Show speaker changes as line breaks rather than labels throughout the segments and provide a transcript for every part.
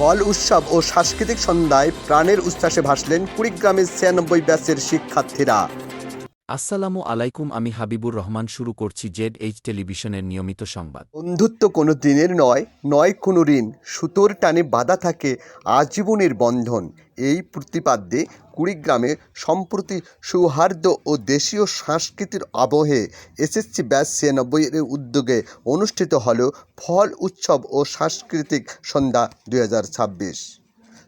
ফল উৎসব ও সাংস্কৃতিক সন্ধ্যায় প্রাণের উচ্ছ্বাসে ভাসলেন কুড়িগ্রামের ৯৬ ব্যাচের শিক্ষার্থীরা।
আসসালামু আলাইকুম, আমি হাবিবুর রহমান। শুরু করছি ZH টেলিভিশনের নিয়মিত সংবাদ।
বন্ধুত্ব কোনো দিনের নয়, নয় কোনো ঋণ, সুতোর টানে বাঁধা থাকে আজীবনের বন্ধন। এই প্রতিপাদ্যে কুড়িগ্রামে সম্প্রতি সৌহার্দ্য ও দেশীয় সংস্কৃতির আবহে SSC ব্যাচ ৯৬ এর উদ্যোগে অনুষ্ঠিত হল ফল উৎসব ও সাংস্কৃতিক সন্ধ্যা ২০২৬।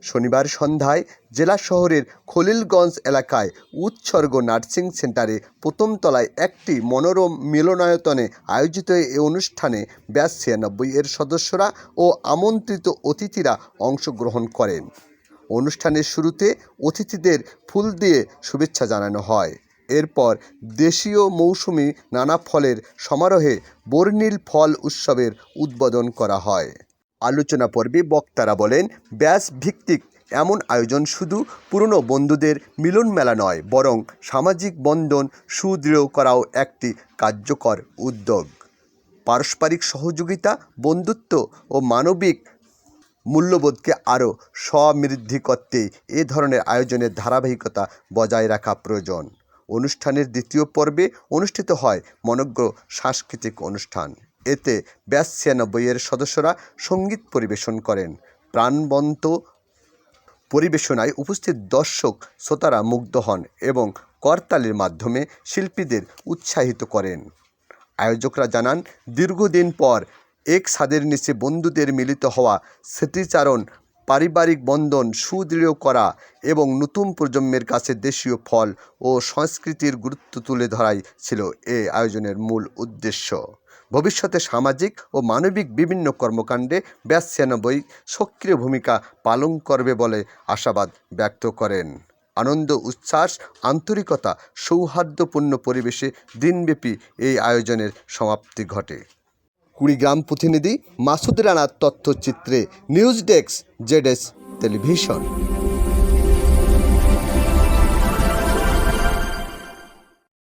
শনিবার সন্ধ্যায় জেলা শহরের খলিলগঞ্জ এলাকায় উৎসর্গ নার্সিং সেন্টারে প্রথম তলায় একটি মনোরম মিলনায়তনে আয়োজিত এই অনুষ্ঠানে ব্যাচ ৯৬ এর সদস্যরা ও আমন্ত্রিত অতিথিরা অংশগ্রহণ করেন। অনুষ্ঠানের শুরুতে অতিথিদের ফুল দিয়ে শুভেচ্ছা জানানো হয়। এরপর দেশীয় মৌসুমি নানা ফলের সমারোহে বর্ণিল ফল উৎসবের উদ্বোধন করা হয়। আলোচনা পর্বে বক্তারা বলেন, ব্যাচ ভিত্তিক এমন আয়োজন শুধু পুরনো বন্ধুদের মিলন মেলা নয়, বরং সামাজিক বন্ধন সুদৃঢ় করাও একটি কার্যকর উদ্যোগ। পারস্পরিক সহযোগিতা, বন্ধুত্ব ও মানবিক মূল্যবোধকে আরও সমৃদ্ধি করতে এ ধরনের আয়োজনের ধারাবাহিকতা বজায় রাখা প্রয়োজন। অনুষ্ঠানের দ্বিতীয় পর্বে অনুষ্ঠিত হয় মনোজ্ঞ সাংস্কৃতিক অনুষ্ঠান। এতে ব্যাচ ৯৬ এর সদস্যরা সঙ্গীত পরিবেশন করেন। প্রাণবন্ত পরিবেশনায় উপস্থিত দর্শক শ্রোতারা মুগ্ধ হন এবং করতালির মাধ্যমে শিল্পীদের উৎসাহিত করেন। আয়োজকরা জানান, দীর্ঘদিন পর এক ছাদের নিচে বন্ধুদের মিলিত হওয়া, স্মৃতিচারণ, পারিবারিক বন্ধন সুদৃঢ় করা এবং নতুন প্রজন্মের কাছে দেশীয় ফল ও সংস্কৃতির গুরুত্ব তুলে ধরাই ছিল এ আয়োজনের মূল উদ্দেশ্য। ভবিষ্যতে সামাজিক ও মানবিক বিভিন্ন কর্মকাণ্ডে ব্যাচ ৯৬ সক্রিয় ভূমিকা পালন করবে বলে আশাবাদ ব্যক্ত করেন। আনন্দ, উচ্ছ্বাস, আন্তরিকতা, সৌহার্দ্যপূর্ণ পরিবেশে দিনব্যাপী এই আয়োজনের সমাপ্তি ঘটে। কুড়িগ্রাম প্রতিনিধি মাসুদ রানার তথ্যচিত্রে নিউজ ডেস্ক, ZS টেলিভিশন।